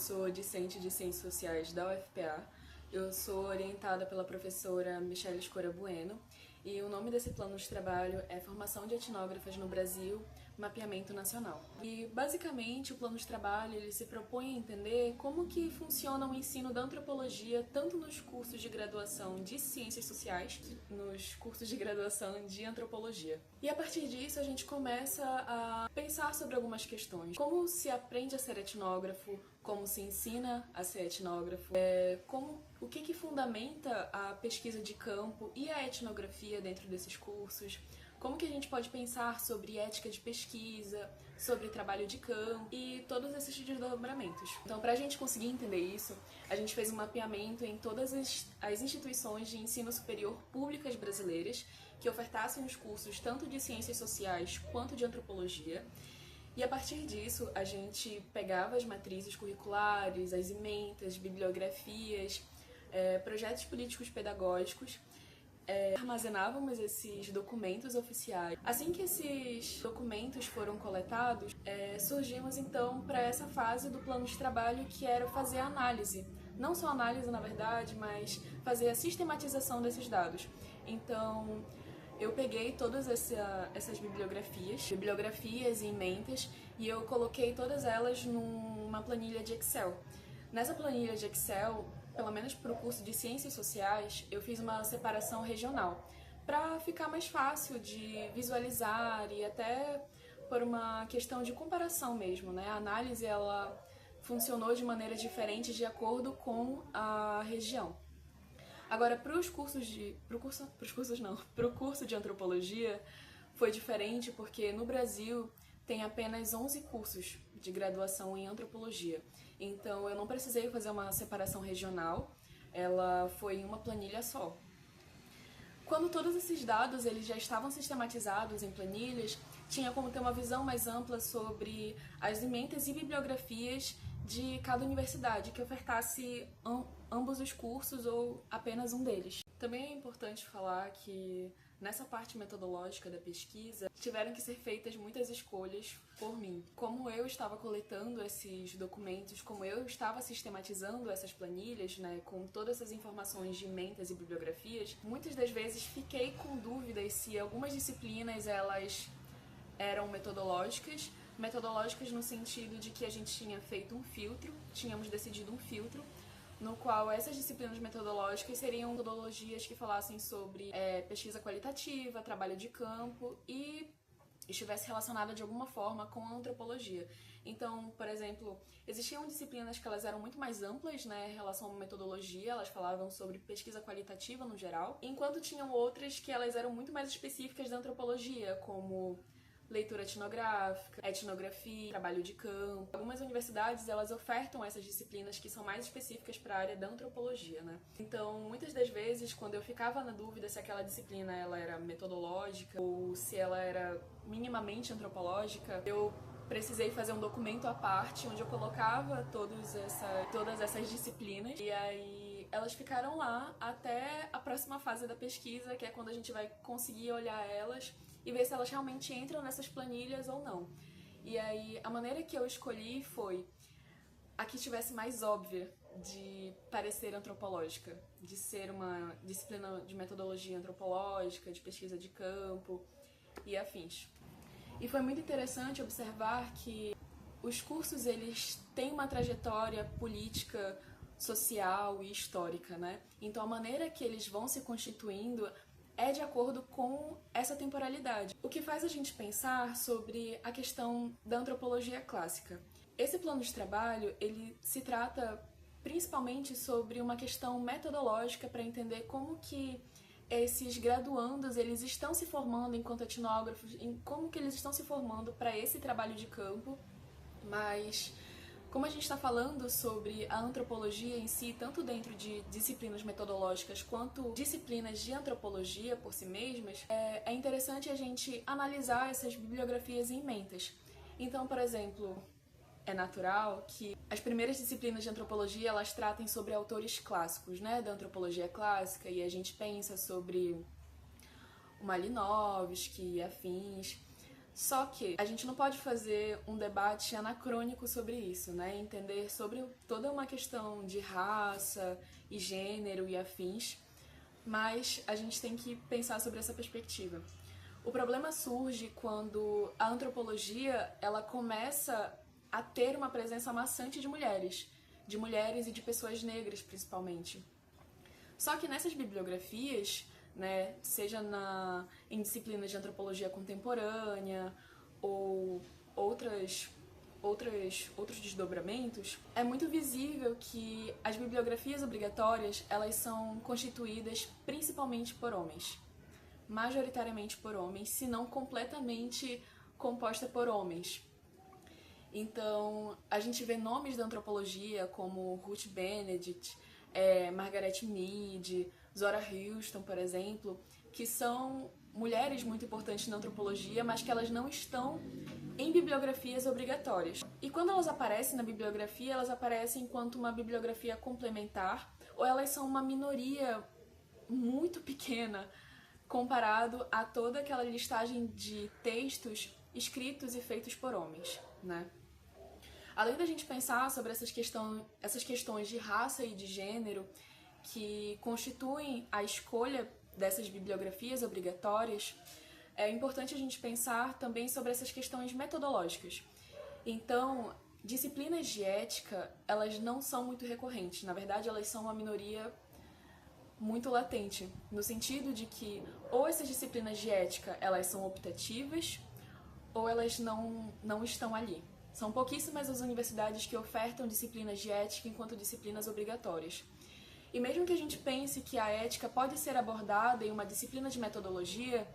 sou discente de Ciências Sociais da UFPA. Eu sou orientada pela professora Michelle Escora Bueno e o nome desse plano de trabalho é Formação de Etnógrafas no Brasil, Mapeamento Nacional. E basicamente o plano de trabalho ele se propõe a entender como que funciona o ensino da antropologia tanto nos cursos de graduação de Ciências Sociais, nos cursos de graduação de Antropologia. E a partir disso a gente começa a pensar sobre algumas questões. Como se aprende a ser etnógrafo, como se ensina a ser etnógrafo, o que fundamenta a pesquisa de campo e a etnografia dentro desses cursos, como que a gente pode pensar sobre ética de pesquisa, sobre trabalho de campo e todos esses desdobramentos. Então, para a gente conseguir entender isso, a gente fez um mapeamento em todas as instituições de ensino superior públicas brasileiras que ofertassem os cursos tanto de ciências sociais quanto de antropologia. E a partir disso, a gente pegava as matrizes curriculares, as ementas, bibliografias, projetos políticos pedagógicos, armazenávamos esses documentos oficiais. Assim que esses documentos foram coletados, surgimos então para essa fase do plano de trabalho que era fazer a análise. Não só análise, na verdade, mas fazer a sistematização desses dados. Então, eu peguei todas essas bibliografias e ementas, e eu coloquei todas elas numa planilha de Excel. Nessa planilha de Excel, pelo menos para o curso de Ciências Sociais, eu fiz uma separação regional, para ficar mais fácil de visualizar e até por uma questão de comparação mesmo, né? A análise ela funcionou de maneiras diferentes de acordo com a região. Agora, para o curso de antropologia foi diferente porque no Brasil tem apenas 11 cursos de graduação em antropologia. Então, eu não precisei fazer uma separação regional, ela foi em uma planilha só. Quando todos esses dados eles já estavam sistematizados em planilhas, tinha como ter uma visão mais ampla sobre as ementas e bibliografias de cada universidade que ofertasse ambos os cursos ou apenas um deles. Também é importante falar que nessa parte metodológica da pesquisa tiveram que ser feitas muitas escolhas por mim. Como eu estava coletando esses documentos, como eu estava sistematizando essas planilhas, né, com todas essas informações de ementas e bibliografias, muitas das vezes fiquei com dúvidas se algumas disciplinas elas eram metodológicas no sentido de que a gente tinha feito um filtro, tínhamos decidido um filtro, no qual essas disciplinas metodológicas seriam metodologias que falassem sobre pesquisa qualitativa, trabalho de campo e estivesse relacionada de alguma forma com a antropologia. Então, por exemplo, existiam disciplinas que elas eram muito mais amplas, né, em relação à metodologia, elas falavam sobre pesquisa qualitativa no geral, enquanto tinham outras que elas eram muito mais específicas da antropologia, como leitura etnográfica, etnografia, trabalho de campo. Algumas universidades, elas ofertam essas disciplinas que são mais específicas para a área da antropologia, né? Então, muitas das vezes, quando eu ficava na dúvida se aquela disciplina ela era metodológica ou se ela era minimamente antropológica, eu precisei fazer um documento à parte onde eu colocava todas essas disciplinas e aí elas ficaram lá até a próxima fase da pesquisa, que é quando a gente vai conseguir olhar elas e ver se elas realmente entram nessas planilhas ou não. E aí, a maneira que eu escolhi foi a que tivesse mais óbvia de parecer antropológica, de ser uma disciplina de metodologia antropológica, de pesquisa de campo e afins. E foi muito interessante observar que os cursos eles têm uma trajetória política, social e histórica, né? Então, a maneira que eles vão se constituindo é de acordo com essa temporalidade. O que faz a gente pensar sobre a questão da antropologia clássica. Esse plano de trabalho, ele se trata principalmente sobre uma questão metodológica para entender como que esses graduandos, eles estão se formando enquanto etnógrafos, em como que eles estão se formando para esse trabalho de campo, mas como a gente está falando sobre a antropologia em si, tanto dentro de disciplinas metodológicas quanto disciplinas de antropologia por si mesmas, é interessante a gente analisar essas bibliografias e ementas. Então, por exemplo, é natural que as primeiras disciplinas de antropologia elas tratem sobre autores clássicos, né, da antropologia clássica, e a gente pensa sobre o Malinowski e afins. Só que a gente não pode fazer um debate anacrônico sobre isso, né? Entender sobre toda uma questão de raça e gênero e afins, mas a gente tem que pensar sobre essa perspectiva. O problema surge quando a antropologia ela começa a ter uma presença maçante de mulheres e de pessoas negras principalmente. Só que nessas bibliografias, né, seja em disciplinas de antropologia contemporânea ou outros desdobramentos, é muito visível que as bibliografias obrigatórias elas são constituídas principalmente por homens, majoritariamente por homens, se não completamente composta por homens. Então, a gente vê nomes da antropologia como Ruth Benedict, Margaret Mead, Zora Houston, por exemplo, que são mulheres muito importantes na antropologia, mas que elas não estão em bibliografias obrigatórias. E quando elas aparecem na bibliografia, elas aparecem enquanto uma bibliografia complementar, ou elas são uma minoria muito pequena comparado a toda aquela listagem de textos escritos e feitos por homens, né? Além da gente pensar sobre essas questões de raça e de gênero que constituem a escolha dessas bibliografias obrigatórias, é importante a gente pensar também sobre essas questões metodológicas. Então, disciplinas de ética, elas não são muito recorrentes. Na verdade, elas são uma minoria muito latente, no sentido de que ou essas disciplinas de ética, elas são optativas, ou elas não estão ali. São pouquíssimas as universidades que ofertam disciplinas de ética enquanto disciplinas obrigatórias. E mesmo que a gente pense que a ética pode ser abordada em uma disciplina de metodologia,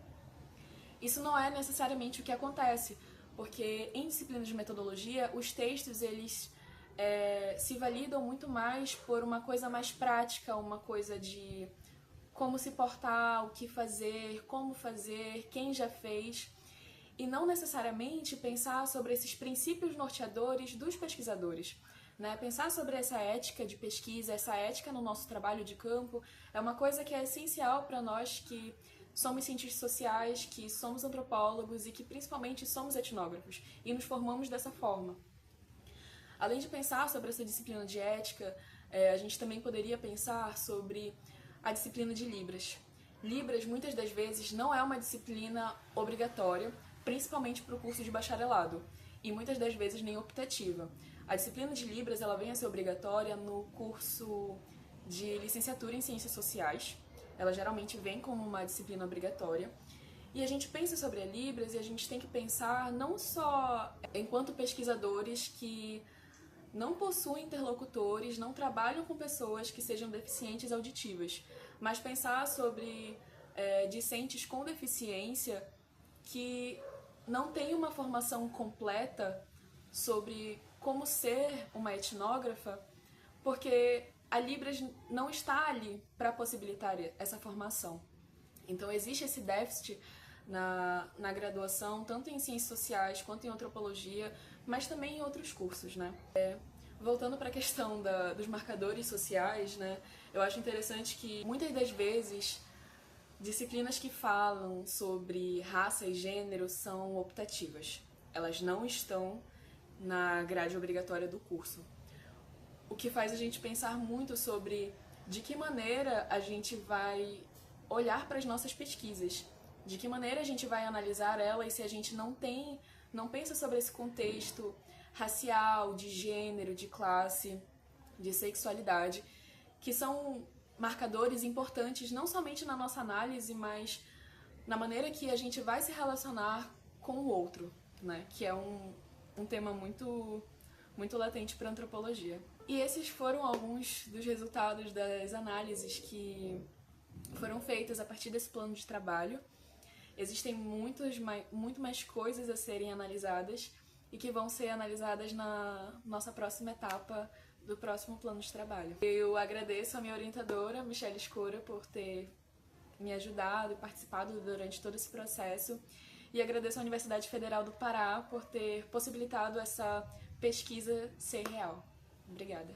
isso não é necessariamente o que acontece, porque em disciplinas de metodologia, os textos eles se validam muito mais por uma coisa mais prática, uma coisa de como se portar, o que fazer, como fazer, quem já fez, e não necessariamente pensar sobre esses princípios norteadores dos pesquisadores. Né? Pensar sobre essa ética de pesquisa, essa ética no nosso trabalho de campo, é uma coisa que é essencial para nós que somos cientistas sociais, que somos antropólogos e que principalmente somos etnógrafos, e nos formamos dessa forma. Além de pensar sobre essa disciplina de ética, a gente também poderia pensar sobre a disciplina de Libras. Libras, muitas das vezes, não é uma disciplina obrigatória, principalmente para o curso de bacharelado, e muitas das vezes nem optativa. A disciplina de Libras ela vem a ser obrigatória no curso de licenciatura em Ciências Sociais. Ela geralmente vem como uma disciplina obrigatória. E a gente pensa sobre a Libras e a gente tem que pensar não só enquanto pesquisadores que não possuem interlocutores, não trabalham com pessoas que sejam deficientes auditivas, mas pensar sobre discentes com deficiência que não têm uma formação completa sobre como ser uma etnógrafa, porque a Libras não está ali para possibilitar essa formação. Então existe esse déficit na graduação, tanto em ciências sociais quanto em antropologia, mas também em outros cursos, né? Voltando para a questão dos marcadores sociais, né? Eu acho interessante que muitas das vezes disciplinas que falam sobre raça e gênero são optativas. Elas não estão na grade obrigatória do curso. O que faz a gente pensar muito sobre de que maneira a gente vai olhar para as nossas pesquisas, de que maneira a gente vai analisar elas se a gente não pensa sobre esse contexto racial, de gênero, de classe, de sexualidade, que são marcadores importantes não somente na nossa análise, mas na maneira que a gente vai se relacionar com o outro, né? Que é um tema muito, muito latente para a antropologia. E esses foram alguns dos resultados das análises que foram feitas a partir desse plano de trabalho. Existem muito mais coisas a serem analisadas e que vão ser analisadas na nossa próxima etapa do próximo plano de trabalho. Eu agradeço a minha orientadora, Michelle Escura, por ter me ajudado e participado durante todo esse processo, e agradeço à Universidade Federal do Pará por ter possibilitado essa pesquisa ser real. Obrigada.